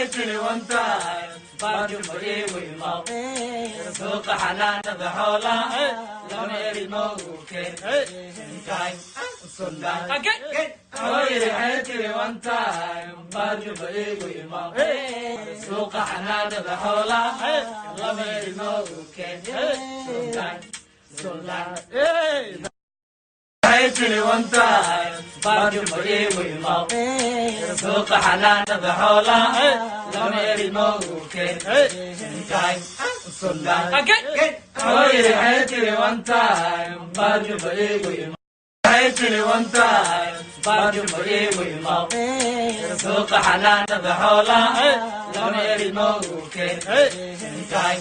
21 time baarjuma iiwimaw suuqa xanaanada xoolaha lama erimogu keen inkaay sundaan hooyiri 21 time baarjuma iiwimaw suuqa xanaanada xoolaha lama erimogu keen sundaan 21 time baarjuma iiwimaw suuqa xanaanada xoolaha lama erimogu keen inkaay sundaan hooyiri 21 time baarjuma iiwimaw 21 time baarjuma iiwimaw suuqa xanaanada xoolaha lama erimogu keen inkaay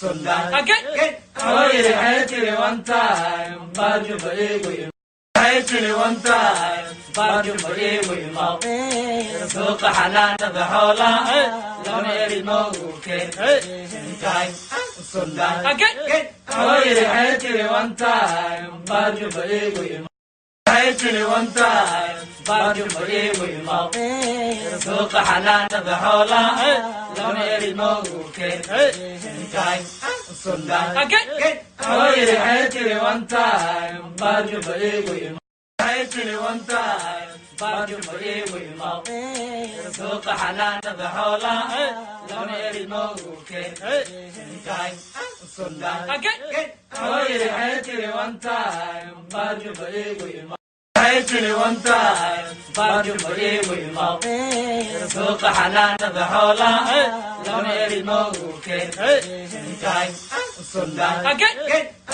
sundaan hooyiri 21 time baarjuma iiwimaw 21 time baarjuma iiwimaw suuqa xanaanada xoolaha lama erimogu keen inkaay sundaan hooyiri 21 time baarjuma iiwimaw 21 time baarjuma iiwimaw suuqa xanaanada xoolaha lama erimogu keen inkaay sundaan hooyiri 21 time baarjuma iiwimaw 21 time baarjuma iiwimaw suuqa xanaanada xoolaha lama erimogu keen inkaay sundaan hooyiri 21 time baarjuma iiwimaw 21 time baarjuma iiwimaw suuqa xanaanada xoolaha lama erimogu keen inkaay sundaan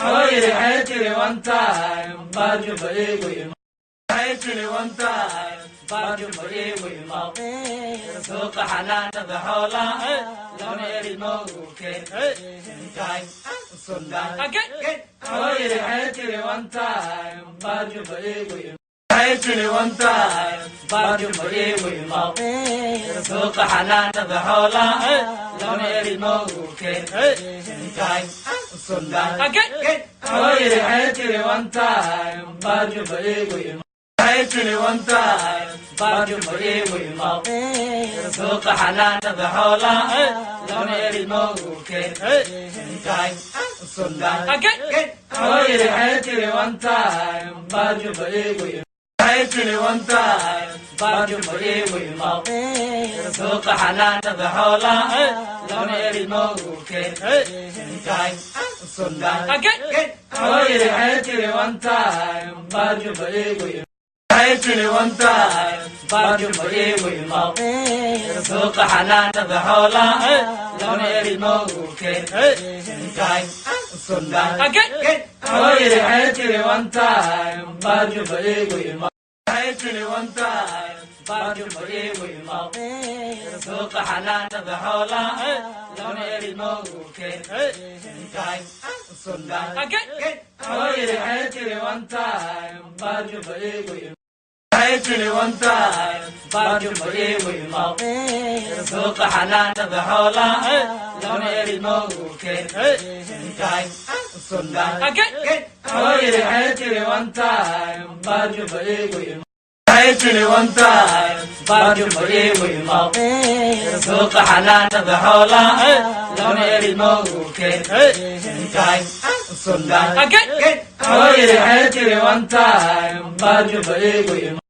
hooyiri 21 time baarjuma iiwimaw 21 time baarjuma iiwimaw suuqa xanaanada xoolaha lama erimogu keen inkaay sundaan hooyiri 21 time baarjuma iiwimaw 21 time baarjuma iiwimaw suuqa xanaanada xoolaha lama erimogu keen inkaay sundaan hooyiri 21 time baarjuma iiwimaw 21 time baarjuma iiwimaw suuqa xanaanada xoolaha lama erimogu keen inkaay sundaan hooyiri 21 time baarjuma iiwimaw 21 time baarjuma iiwimaw suuqa xanaanada xoolaha lama erimogu keen inkaay sundaan hooyiri 21 time baarjuma iiwimaw 21 time baarjuma iiwimaw suuqa xanaanada xoolaha lama erimogu keen inkaay sundaan hooyiri 21 time baarjuma iiwimaw 21 time baarjuma iiwimaw suuqa xanaanada xoolaha lama erimogu keen inkaay sundaan hooyiri 21 time baarjuma iiwimaw 21 time baarjuma iiwimaw suuqa xanaanada xoolaha lama erimogu keen inkaay sundaan hooyiri 21 time baarjuma iiwimaw 21 time baarjuma iiwimaw suuqa xanaanada xoolaha lama erimogu keen inkaay sundaan hooyiri 21 time baarjuma iiwimaw